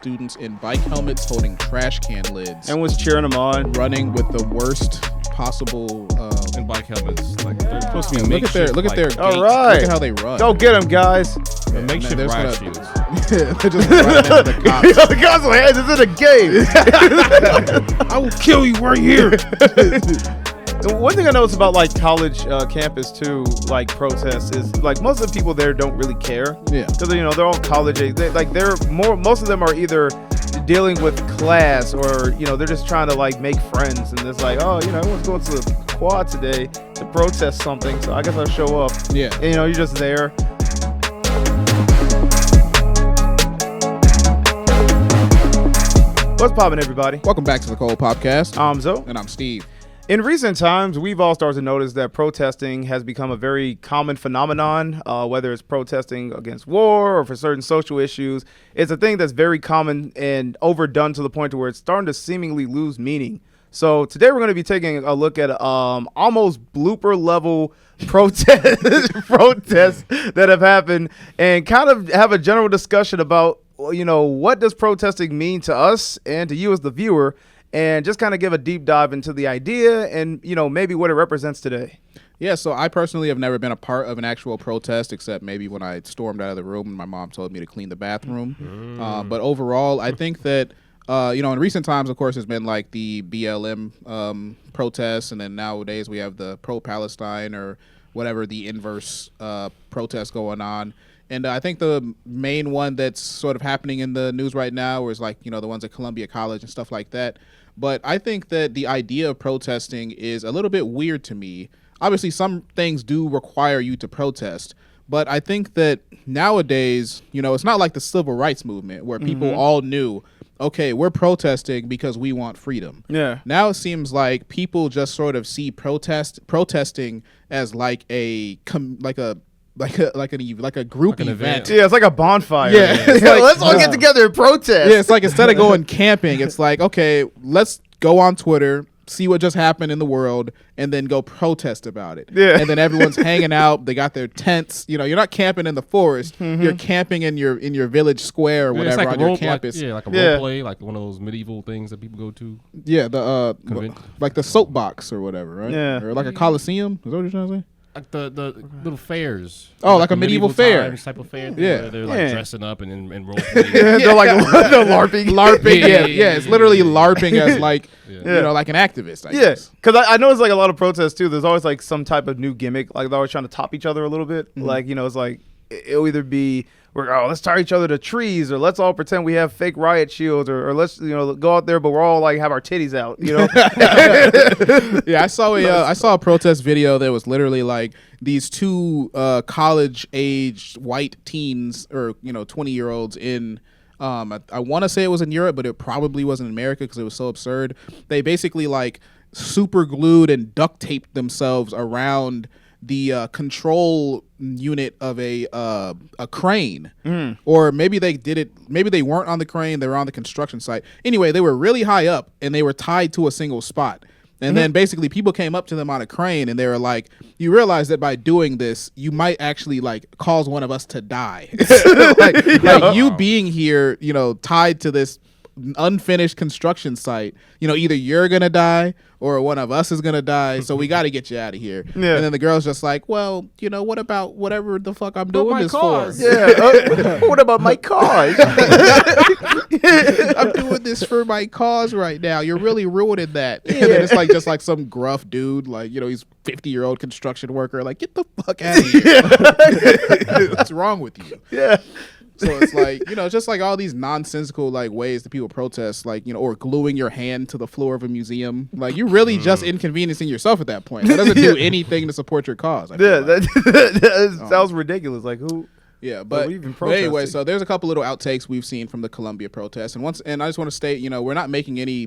students in bike helmets holding trash can lids and was cheering them on, running with the worst possible in bike helmets. Like they're supposed to be look at their gait. All right. Look at how they run. Go get them, guys. Yeah, makeshift riot shields. They're just running into the cops. The guys with hands is in a game. I will kill you right here. One thing I noticed about like college campus too, like protests, is like most of the people there don't really care. Yeah. Because they're all college age. Most of them are either dealing with class or they're just trying to like make friends, and it's like, oh, everyone's going to the quad today to protest something, so I guess I'll show up. Yeah. And, you're just there. What's poppin', everybody? Welcome back to the Cold Popcast. I'm Zoe. And I'm Steve. In recent times, we've all started to notice that protesting has become a very common phenomenon, whether it's protesting against war or for certain social issues. It's a thing that's very common and overdone to the point to where it's starting to seemingly lose meaning. So today we're going to be taking a look at almost blooper level protests that have happened and kind of have a general discussion about, what does protesting mean to us and to you as the viewer, and just kind of give a deep dive into the idea and, maybe what it represents today. Yeah, so I personally have never been a part of an actual protest except maybe when I stormed out of the room and my mom told me to clean the bathroom. But overall, I think that, in recent times, of course, there's been like the BLM protests, and then nowadays we have the pro-Palestine or whatever, the inverse protest going on. And I think the main one that's sort of happening in the news right now is like, the ones at Columbia College and stuff like that. But I think that the idea of protesting is a little bit weird to me. Obviously, some things do require you to protest. But I think that nowadays, it's not like the civil rights movement where people all knew, okay, we're protesting because we want freedom. Yeah. Now it seems like people just sort of see protesting as like a group event. Yeah, it's like a bonfire. Yeah. It's like, let's all get together and protest. Yeah, it's like instead of going camping, it's like, okay, let's go on Twitter, see what just happened in the world, and then go protest about it. Yeah. And then everyone's hanging out. They got their tents. You're not camping in the forest. You're camping in your village square or whatever like on your campus. Like a role play, like one of those medieval things that people go to. Yeah, like the soapbox or whatever, right? Yeah. Or like a coliseum. Is that what you're trying to say? Like the little fairs. Oh, like a medieval fair. Type of fair. Yeah. Where they're like dressing up and role playing. They're like they're LARPing. LARPing, yeah. It's literally LARPing as like, like an activist, I guess. Because I know it's like a lot of protests too. There's always like some type of new gimmick. Like they're always trying to top each other a little bit. Like, it's like it'll either be let's tie each other to trees, or let's all pretend we have fake riot shields, or let's go out there but we're all like have our titties out. Yeah, I saw a protest video that was literally like these two college aged white teens or 20-year-olds in I want to say it was in Europe, but it probably wasn't in America because it was so absurd. They basically like super glued and duct taped themselves around the control unit of a crane, or maybe they did it. Maybe they weren't on the crane; they were on the construction site. Anyway, they were really high up and they were tied to a single spot. And then basically people came up to them on a crane and they were like, "You realize that by doing this, you might actually like cause one of us to die. like you being here, tied to this unfinished construction site, either you're gonna die or one of us is gonna die, so we got to get you out of here." Yeah. And then the girl's just like, well, what about whatever the fuck I'm doing this for? Yeah. What about my cause? I'm doing this for my cause right now. You're really ruining that. And then it's like just like some gruff dude, like he's 50-year-old construction worker, like, get the fuck out of here. What's wrong with you? Yeah. So it's like, just like all these nonsensical like ways that people protest, like, or gluing your hand to the floor of a museum. Like, you're really just inconveniencing yourself at that point. That doesn't do anything to support your cause. That sounds ridiculous. Like, who? Yeah, but anyway, so there's a couple little outtakes we've seen from the Columbia protests. And I just want to state, we're not making any,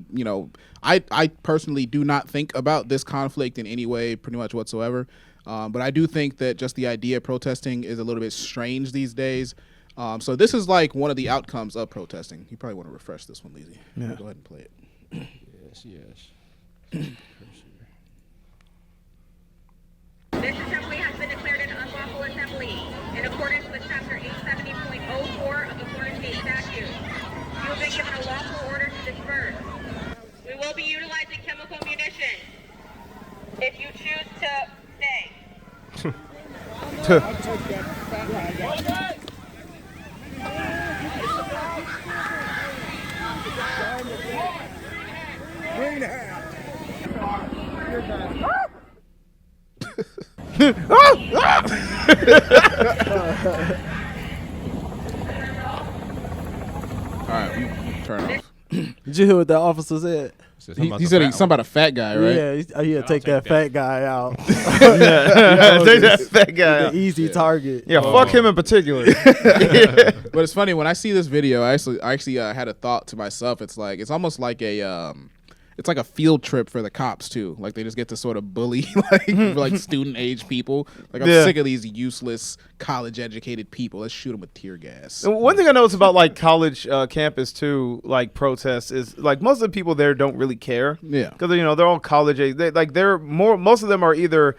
I personally do not think about this conflict in any way pretty much whatsoever. But I do think that just the idea of protesting is a little bit strange these days. So this is like one of the outcomes of protesting. You probably want to refresh this one, Lizzie. Yeah. Go ahead and play it. Yes. This assembly has been declared an unlawful assembly in accordance with Chapter 870.04 of the Florida State Statute. You have been been given a lawful order to disperse. We will be utilizing chemical munition. If you choose to stay. All right, you turn off. Did you hear what the officer said? He said something about a fat guy, right? Yeah, take that fat guy out. Take that fat guy out. The easy target. Yeah, fuck him in particular. But it's funny when I see this video. I actually had a thought to myself. It's almost like a field trip for the cops too. Like they just get to sort of bully like student age people. Like I'm sick of these useless college educated people. Let's shoot them with tear gas. One thing I noticed about like college campus too, like protests, is like most of the people there don't really care. Yeah, because they're all college age. Most of them are either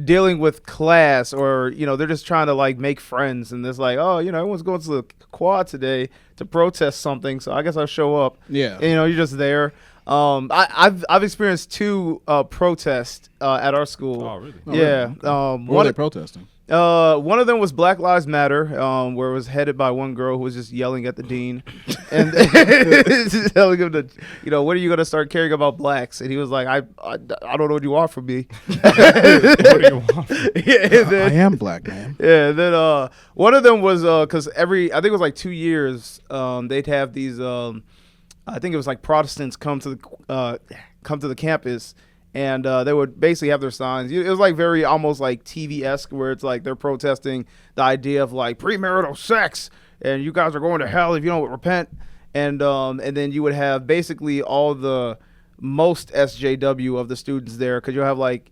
dealing with class or they're just trying to like make friends, and it's like, oh, everyone's going to the quad today to protest something, so I guess I'll show up. Yeah, you're just there. I've experienced two protests at our school. Oh, really? Yeah. What were they protesting? One of them was Black Lives Matter, where it was headed by one girl who was just yelling at the dean and just telling him to, when are you going to start caring about blacks? And he was like, I don't know what you want from me. What do you want? I am black, man. Yeah. And then one of them was because I think it was like 2 years, they'd have these. I think it was like Protestants come to the campus. And they would basically have their signs. It was like very almost like TV-esque, where it's like they're protesting the idea of like premarital sex, and you guys are going to hell if you don't repent. And then you would have basically all the most SJW of the students there, because you'll have like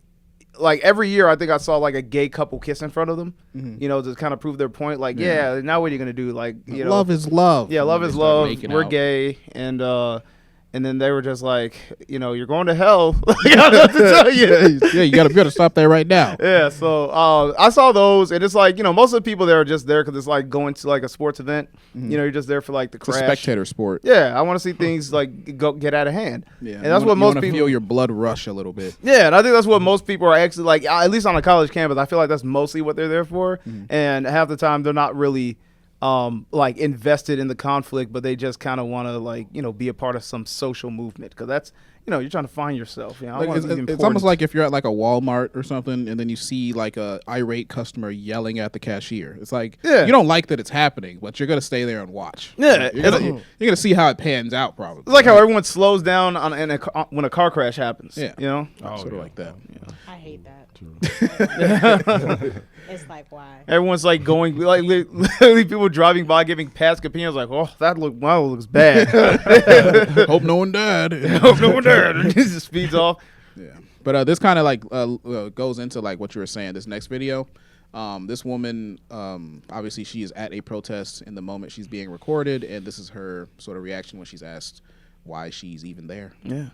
every year I think I saw like a gay couple kiss in front of them, to kind of prove their point. Like, now what are you gonna do? Like, love is love. Yeah, love is love. We're gay, and then they were just like, you're going to hell. I don't know what to tell you. Yeah, you gotta stop that right now. Yeah, so I saw those, and it's like, most of the people there are just there because it's like going to like a sports event. You're just there for like the crash. It's a spectator sport. Yeah, I want to see things like get out of hand. Yeah, and that's what most people feel your blood rush a little bit. Yeah, and I think that's what most people are actually like. At least on a college campus, I feel like that's mostly what they're there for. And half the time, they're not really like invested in the conflict, but they just kind of want to like be a part of some social movement, because that's you're trying to find yourself. It's almost like if you're at like a Walmart or something, and then you see like a irate customer yelling at the cashier. It's like you don't like that it's happening, but you're gonna stay there and watch. Yeah, you're gonna see how it pans out. Probably it's like how everyone slows down when a car crash happens. Yeah, sort of like that. I hate that. It's like, why? Everyone's like going, like literally people driving by giving past opinions, like, oh, that looks bad. Hope no one died. Hope no one died. And he just speeds off. Yeah, but this kind of like goes into like what you were saying. This next video, this woman, obviously she is at a protest in the moment she's being recorded, and this is her sort of reaction when she's asked why she's even there. Yeah.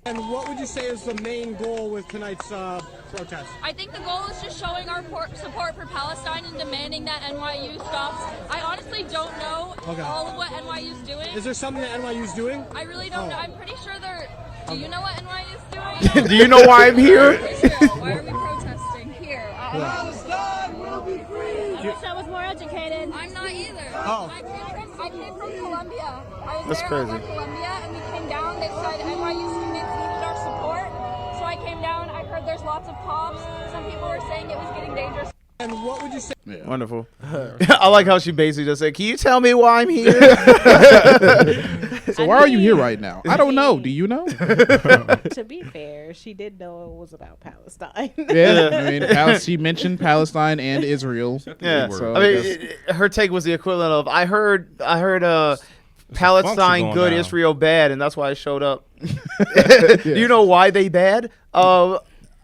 And what would you say is the main goal with tonight's protest? I think the goal is just showing our support for Palestine and demanding that NYU stops. I honestly don't know all of what NYU is doing. Is there something that NYU is doing? I really don't know. I'm pretty sure they're... Do you know what NYU is doing? Do you know why I'm here? Why are we protesting here? Palestine will be free! I wish I was more educated. I'm not either. Oh. I came from Columbia. I was That's there crazy. over Columbia, and we came down. They said NYU students needed our support. So I came down. I heard there's lots of cops. Some people were saying it was getting dangerous. And what would you say? Yeah. Wonderful. I like how she basically just said, can you tell me why I'm here? So why are you here right now? I don't know. Do you know? To be fair, she did know it was about Palestine. Yeah, I mean, she mentioned Palestine and Israel. Yeah, so I mean, her take was the equivalent of, I heard Palestine good, now. Israel bad, and that's why I showed up. Do you know why they bad? I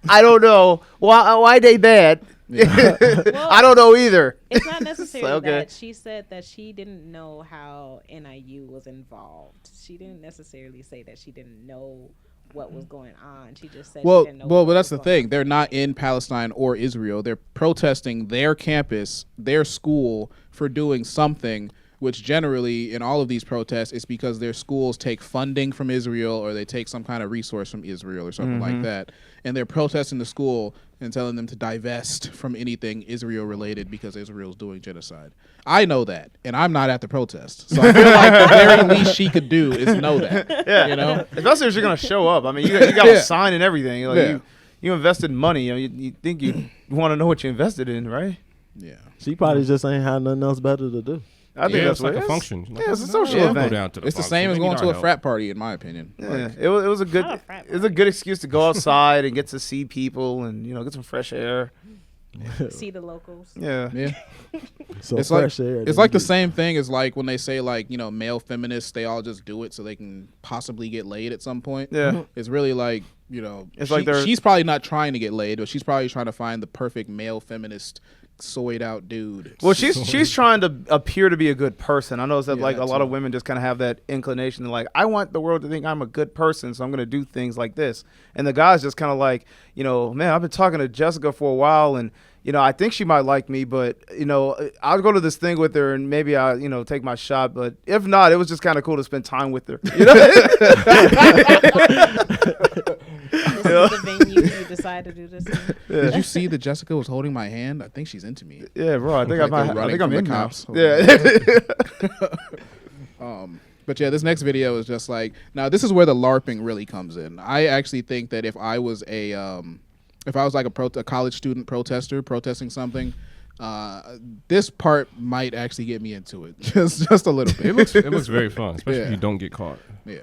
don't know. Why they bad? Well, I don't know either. It's not necessarily Okay. that. She said that she didn't know how NIU was involved. She didn't necessarily say that she didn't know what was going on. She just said she didn't know but what that's was the going thing. They're not in Palestine or Israel. They're protesting their campus, their school, for doing something which generally in all of these protests is because their schools take funding from Israel or they take some kind of resource from Israel or something like that. And they're protesting the school and telling them to divest from anything Israel related because Israel's doing genocide. I know that, and I'm not at the protest. So I feel like the very least she could do is know that. Yeah. You know? Especially if you're going to show up. I mean, you got a sign and everything. Like, you invested money. You think you want to know what you invested in, right? Yeah. She probably just ain't had nothing else better to do. I think that's it's like what a it is. function. Yeah, it's a social Go event. down to the It's the function. same as They going need to our a help. frat party, in my opinion. Yeah, Like, it was a good Not a frat it was a good excuse to go outside and get to see people and get some fresh air. See the locals. Yeah. yeah. So It's like fresh air. it's like the same thing as like when they say like male feminists, they all just do it so they can possibly get laid at some point. Yeah. It's really like It's like they're- she's probably not trying to get laid, but she's probably trying to find the perfect male feminist soyed out dude. Well, she's trying to appear to be a good person. I notice that Yeah, like that a lot of too. women just kind of have that inclination to like, I want the world to think I'm a good person, so I'm going to do things like this. And the guy's just kind of like, man, I've been talking to Jessica for a while, and I think she might like me, but I'll go to this thing with her, and maybe I'll take my shot. But if not, it was just kind of cool to spend time with her. This is the venue you decide to do this in. Did you see that Jessica was holding my hand? I think she's into me. Yeah, bro. I think Like I they're might. I running think I'm from in the now. cops. Yeah. But yeah, this next video is just like, now this is where the LARPing really comes in. I actually think that if I was like a college student protester protesting something, this part might actually get me into it just a little bit. It looks very fun, especially Yeah. if you don't get caught. Yeah.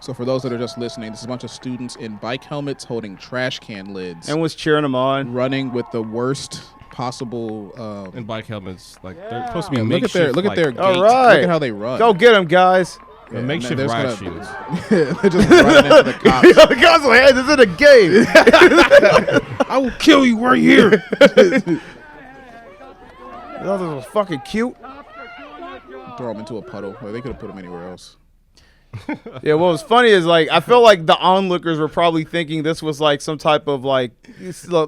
So for those that are just listening, this is a bunch of students in bike helmets holding trash can lids And was cheering them on. running with the worst possible. And bike helmets, like they're supposed to be Look at makeshift. their gait. All right. Look at how they run. Go get them, guys. They're Yeah, makeshift there's riot gonna- shields. They're just running into the cops. The guys like, hey, this is a game. I will kill you right here. This was fucking cute. Throw them into a puddle. Well, they could have put them anywhere else. Yeah, what was funny is like I felt like the onlookers were probably thinking this was like some type of like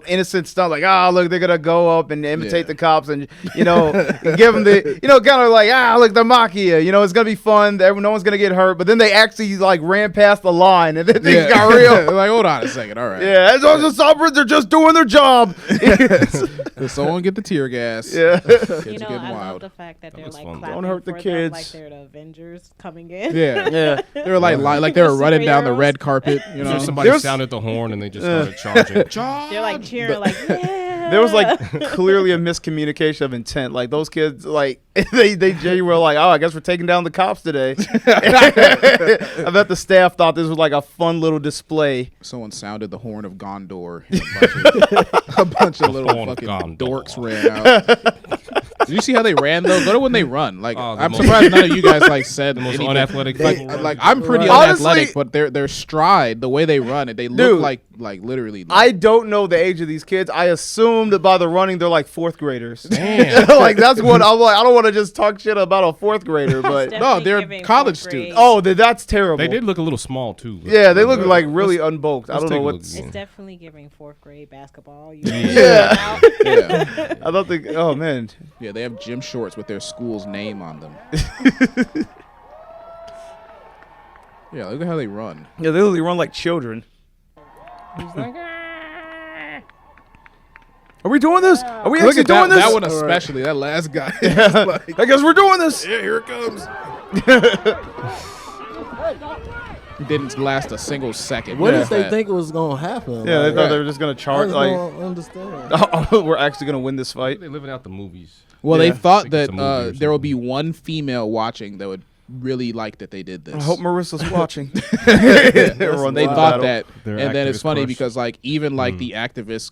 innocent stuff, like look, they're gonna go up and imitate the cops and give them the kind of like look, they're mocking you, it's gonna be fun, no one's gonna get hurt, but then they actually like ran past the line and then things got real. Like, hold on a second. All right. Yeah, as long as the Sabras, they're just doing their job. Did someone get the tear gas? Yeah. Kids are I getting love wild. the fact that they're looks like fun. clapping Don't hurt the for them kids. like they're the Avengers coming in. Yeah. Yeah. They were like they were running down the Superheroes. red carpet. So somebody There's- sounded the horn and they just started charging. They're like cheering, like yeah. There was like clearly a miscommunication of intent. Like those kids, like they genuinely were like, "Oh, I guess we're taking down the cops today." I bet the staff thought this was like a fun little display. Someone sounded the horn of Gondor. And a bunch of little horn of fucking Gondor. dorks ran out. Did you see how they ran though? Go to when they run. Like Oh, the I'm most- surprised none of you guys like said The most anything. unathletic Like, people. like I'm pretty Right. unathletic, Honestly- but their stride, the way they run, they look Dude, like literally. I don't know the age of these kids. I assumed that by the running, they're like fourth graders. Damn. Like that's what I'm like. I don't want to just talk shit about a fourth grader, but Definitely they're giving college fourth grade. students. that's terrible. They did look a little small too. Yeah, they look like really unbulked. I let's don't know take a look what's. again. It's definitely giving fourth grade basketball. Yeah. yeah, I don't think. Oh man. yeah, they have gym shorts with their school's name on them. Yeah, look at how they run. Yeah, they literally run like children. Are we doing this? Are we Look actually at that, doing this? that one especially. That last guy. Like, I guess we're doing this. yeah, here it comes. It didn't last a single second. What Look did at they that. think it was gonna happen? Yeah, they Like, thought they were just gonna I charge just like, don't understand. we're actually gonna win this fight. They're living out the movies. Well, Yeah. they thought Think that it's a movie or there will something. be one female watching that would really like that they did this. I hope Marissa's watching. They thought that, Their and then it's activist funny crush. because like even like the activists,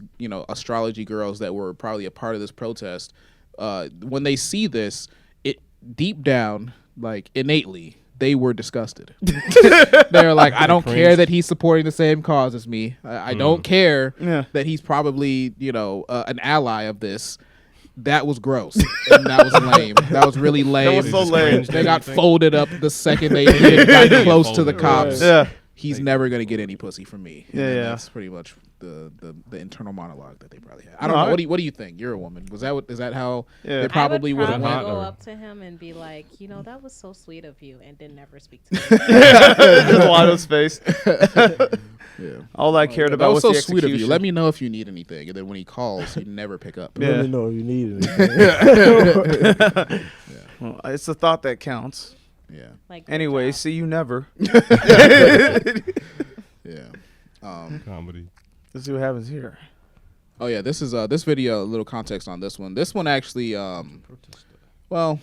astrology girls that were probably a part of this protest, when they see this, it deep down, like innately, they were disgusted. They're like, I don't care that he's supporting the same cause as me. I don't care Yeah. that he's probably an ally of this. That was gross. And that was lame. That was really lame. was so lame. They got folded up the second they got close to the cops. Yeah. He's never gonna get any pussy from me. And Yeah, then yeah. That's pretty much the internal monologue that they probably had. I don't know. What do you think? You're a woman. Is that how they probably would have went? Go up to him and be like, that was so sweet of you, and then never speak to him. Just lie to his face. Yeah. All I cared That about was was so the sweet of you. execution. Let me know if you need anything, and then when he calls, you never pick up. Yeah. Let me know if you need anything. Well, it's the thought that counts. Yeah. Like, Anyway, see you never. Yeah. Comedy. Let's see what happens here. Oh yeah, this is this video. A little context on this one. This one actually, well,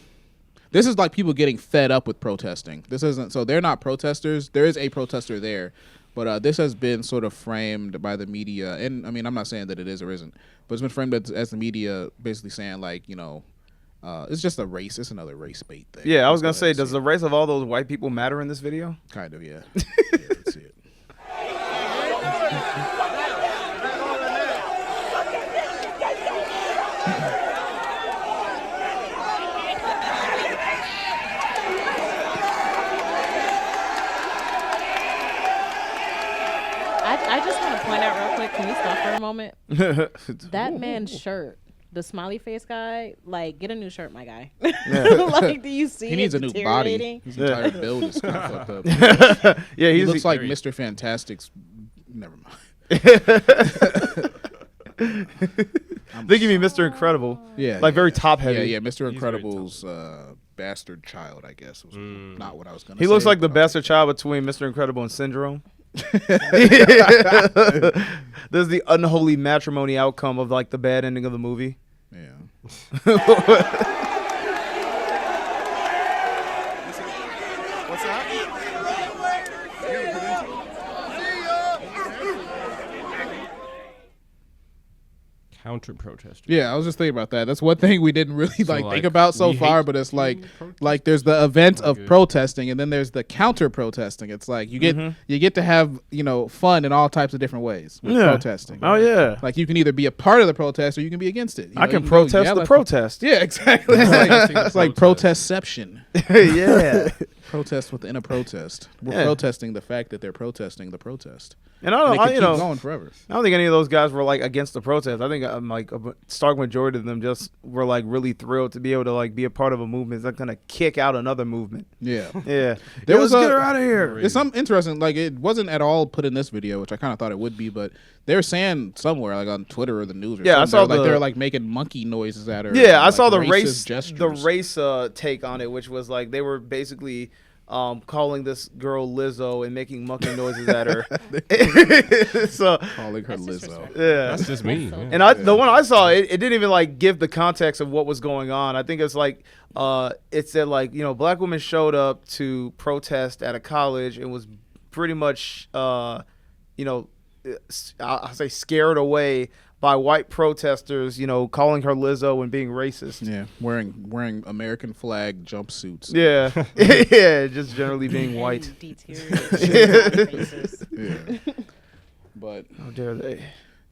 this is like people getting fed up with protesting. This isn't. So they're not protesters. There is a protester there, but this has been sort of framed by the media. And I mean, I'm not saying that it is or isn't, but it's been framed as the media basically saying like, it's just a race. It's another race bait thing. Yeah, I was gonna say, does the race of all those white people matter in this video? Kind of, yeah. Yeah, let's see it. I just want to point out real quick. Can we stop for a moment? That man's shirt, the smiley face guy, like, get a new shirt, my guy. Like, do you see? He needs a new body. His entire build is kind of fucked up. Yeah, he looks like Mr. Fantastic's. Never mind. I think you mean Mr. Incredible. Yeah, like very top heavy. Yeah, Mr. Incredible's bastard child, I guess, was not what I was gonna say. He looks like the bastard child between Mr. Incredible and Syndrome. There's the unholy matrimony outcome of like the bad ending of the movie. Yeah. What's that? Counter protesters. Yeah, I was just thinking about that. That's one thing we didn't really think about so we far, hate but it's like there's the event of protesting, and then there's the counter protesting. It's like you get to have fun in all types of different ways with protesting. Oh yeah, like you can either be a part of the protest or you can be against it. I can protest the protest. Yeah, exactly. It's like protestception. Yeah. Protest within a protest. We're protesting the fact that they're protesting the protest. And I don't, keep going forever. I don't think any of those guys were like against the protest. I think like a stark majority of them just were like really thrilled to be able to like be a part of a movement that's gonna kick out another movement. Yeah, yeah. Let's get her out of here. It's something interesting. Like it wasn't at all put in this video, which I kind of thought it would be, but they were saying somewhere like on Twitter or the news. Or I saw they're like making monkey noises at her. Yeah, I like, saw the race take on it, which was like they were basically calling this girl Lizzo and making monkey noises at her. So calling her Lizzo. Yeah, that's just me. And the one I saw, it didn't even like give the context of what was going on. I think it's like it said like black women showed up to protest at a college and was pretty much I'll say scared away by white protesters, calling her Lizzo and being racist. Yeah, wearing American flag jumpsuits. Yeah, yeah, just generally being white. Yeah, but how dare they?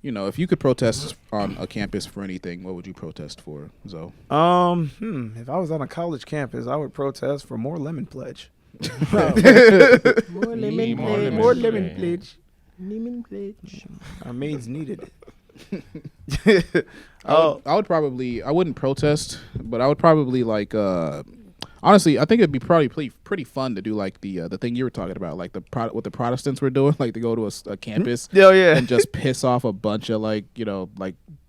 If you could protest on a campus for anything, what would you protest for, Zoe? If I was on a college campus, I would protest for more lemon pledge. More lemon pledge. More lemon pledge. Lemon pledge. Our maids needed it. I wouldn't protest, but I would probably like honestly, I think it'd be probably pretty fun to do like the thing you were talking about, like what the Protestants were doing, like to go to a campus and just piss off a bunch of like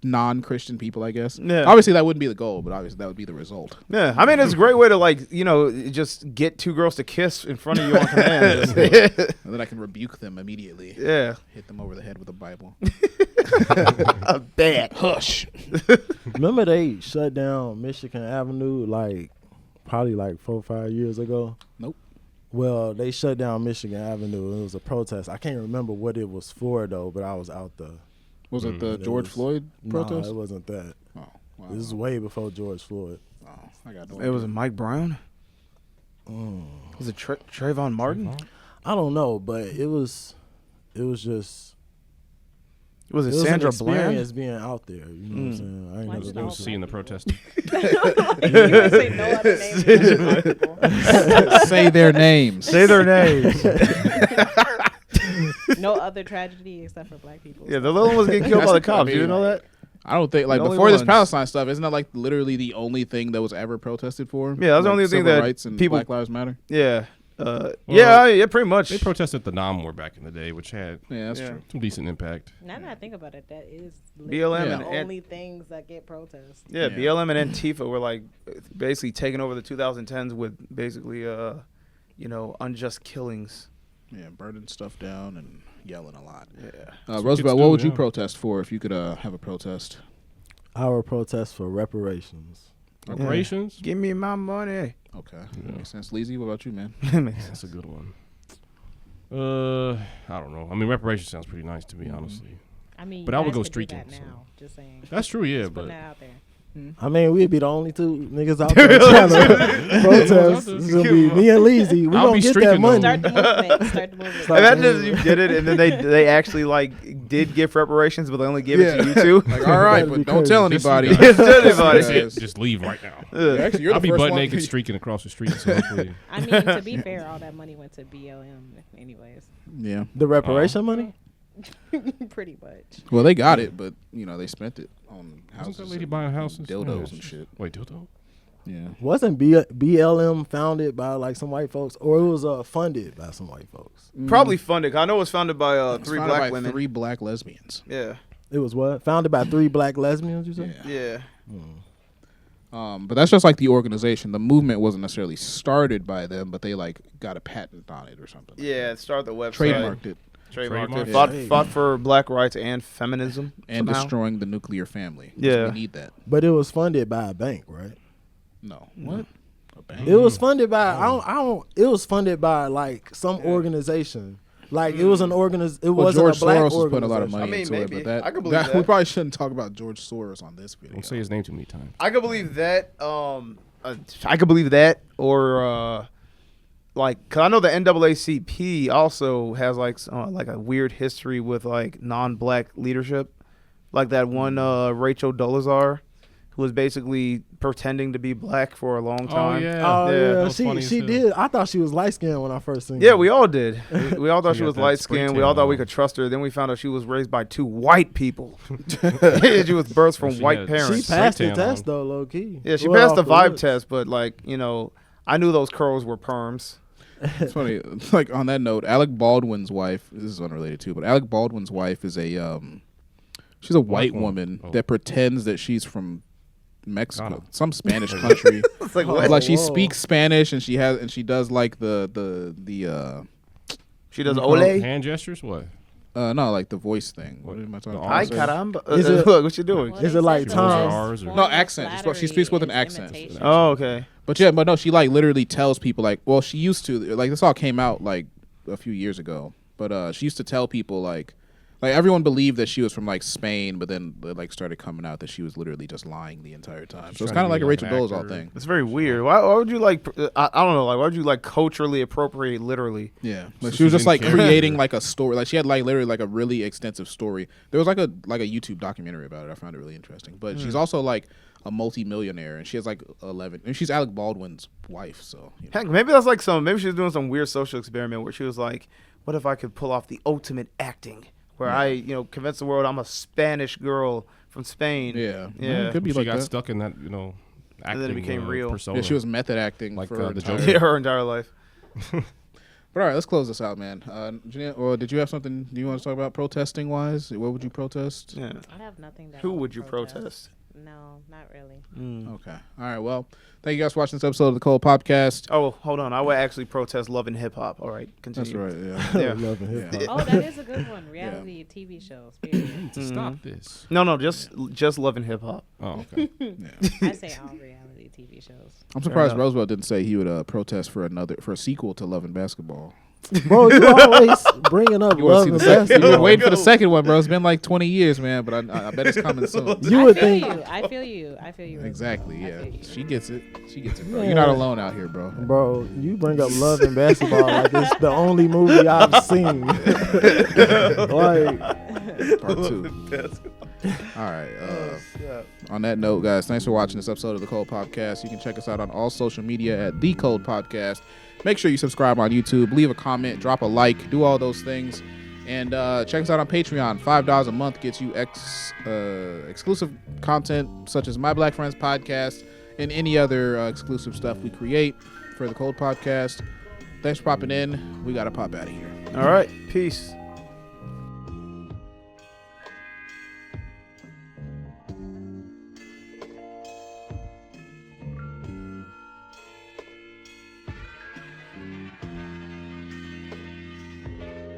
non-Christian people, I guess. Yeah. Obviously that wouldn't be the goal, but obviously that would be the result. Yeah, I mean it's a great way to like just get two girls to kiss in front of you on command. And then I can rebuke them immediately. Yeah, hit them over the head with a Bible. Bad hush. Remember they shut down Michigan Avenue probably 4 or 5 years ago? Nope. Well, they shut down Michigan Avenue. It was a protest. I can't remember what it was for though, but I was out there. Was it the George Floyd protest? No, it wasn't that. Oh, wow. This is way before George Floyd. Oh, I got no It was a Mike Brown. Was it Trayvon Martin? I don't know, but it was just. Was it It was Sandra an experience Bland? being out there. You know what I'm saying? I ain't never been Seeing the protest. Say no other names. Say their names. Say their names. No other tragedy except for black people. Yeah, the little ones getting killed by the cops. You know that? I don't think like The only before this ones. Palestine stuff, isn't that like literally the only thing that was ever protested for? Yeah, that's the Like, only thing civil that rights and people- Black Lives Matter. Yeah. Yeah, pretty much. They protested the Nam War back in the day, which had Yeah, that's true. some decent impact. Now that I think about it, that is BLM the and only things that get protested. Yeah, BLM and Antifa were like basically taking over the 2010s with basically, unjust killings. Yeah, burning stuff down and yelling a lot. Yeah. Roosevelt, what would you protest for if you could have a protest? I would protest for reparations. Reparations? Yeah. Give me my money. Okay, makes sense. Leezy, what about you, man? That's a good one. I don't know. I mean, reparations sounds pretty nice to me, honestly. I mean, but you I would guys go could do streaking. that now, just saying. That's true, yeah, Just but putting that out there. I mean, we'd be the only two niggas out there trying to protest. It's gonna be me and Leezy. We I'll gonna be get that streaking money. Start the movement. Start the movement. Imagine if you did it and then they actually like did give reparations, but they only give it to you two. Like, all right, That'd but be don't crazy. tell anybody. Just tell anybody. Just leave right now. Actually, you're I'll the be first butt one. naked streaking across the street. So hopefully, I mean, to be fair, all that money went to BLM anyways. Yeah. The reparation money? Pretty much. Well, they got it, but they spent it on houses. wasn't that lady and buying houses? dildos Yeah. and shit. Wait, dildo? Yeah. Wasn't BLM founded by like some white folks, or it was funded by some white folks? Probably funded. I know it was founded by It's three founded black by women. 3 black lesbians. Yeah. It was what? Founded by 3 black lesbians, you said? Yeah. But that's just like the organization. The movement wasn't necessarily started by them, but they like got a patent on it or something. Yeah, start the website. Trademarked it. Trademarked it. Trademarked. Fought for black rights and feminism. And somehow. destroying the nuclear family. Yeah. We need that. But it was funded by a bank, right? No. What? A bank? It was funded by it was funded by like some organization. Like it was an It wasn't George a black Soros was organization. putting a lot of money I mean, into maybe. it, but I could believe we that. probably shouldn't talk about George Soros on this video. Don't say his name too many times. I could believe that. I could believe that, or like, cause I know the NAACP also has like a weird history with like non-black leadership, like that one Rachel Dolezal, who was basically pretending to be black for a long time. yeah. Oh Yeah. yeah, was funny as she hell. did. I thought she was light skinned when I first seen Yeah, her. we all did. We all thought She she got was that light spray skinned. We tan all thought we on. could trust her. Then we found out she was raised by 2 white people. She was birthed from She white had- She parents. passed the Tan test on. though, low key. Yeah, she Well, passed the off the vibe looks. test, but like, I knew those curls were perms. It's funny. Like on that note, Alec Baldwin's wife. This is unrelated too, but Alec Baldwin's wife is she's a white woman that pretends that she's from Mexico, Ghana. some Spanish country. It's like, Oh, what? Like she whoa. speaks Spanish and she does like the She does Mhm. ole. Hand gestures? What? no, like the voice thing. What am I talking The about? Ay Arms. caramba. Is it- Look, what you doing? Well, Is they it like said Tom? R's or- No, accent. She speaks with an flattery accent. is imitation. Oh, okay. But yeah, but no, she like literally tells people like, well, she used to like this all came out like a few years ago, but she used to tell people like everyone believed that she was from like Spain, but then it, like started coming out that she was literally just lying the entire time. So it's trying kind to of like be a like Rachel an Dolezal actor. thing. It's very weird. Why would you like? I don't know. Like, why would you like culturally appropriate literally? Yeah, So like she was she's just like in character. creating like a story. Like she had like literally like a really extensive story. There was like a YouTube documentary about it. I found it really interesting. But she's also like a multi-millionaire, and she has like 11. And she's Alec Baldwin's wife. So Heck, maybe that's like maybe she was doing some weird social experiment where she was like, what if I could pull off the ultimate acting? Where I, convince the world I'm a Spanish girl from Spain. yeah, Yeah. it could be She like got that. stuck in that, acting then it became real. persona. Yeah, she was method acting Like, for her the entire- Joker. Yeah, her entire life. But all right, let's close this out, man. Janelle, or did you have something you want to talk about protesting wise? What would you protest? Yeah. I have nothing that Who I would you protest? No, not really. Okay. All right. Well, thank you guys for watching this episode of the Cold Popcast. Oh, hold on. I would actually protest Love and Hip Hop. All right, That's continue. right. Yeah. Yeah. Love and hip hop. Oh, that is a good one. Reality TV shows. Period. to stop this. No, just Love and Hip Hop. Oh, okay. I say all reality TV shows. I'm surprised enough. Roosevelt didn't say he would protest for a sequel to Love and Basketball. Bro, you always bringing up You want love to and see the second? You basketball. were waiting for the second one, bro. It's been like 20 years, man. But I bet it's coming soon. You would I feel think, you. I feel you. Exactly. I Yeah. feel you. She gets it. She gets it, bro. Yeah. You're not alone out here, bro. bro, you bring up love and basketball like it's the only movie I've seen. Like, Part 2. All right. On that note, guys, thanks for watching this episode of the Cold Popcast. You can check us out on all social media at The Cold Popcast. Make sure you subscribe on YouTube, leave a comment, drop a like, do all those things. And check us out on Patreon. $5 a month gets you exclusive content such as My Black Friends podcast and any other exclusive stuff we create for the Cold Podcast. Thanks for popping in. We got to pop out of here. All right. Peace.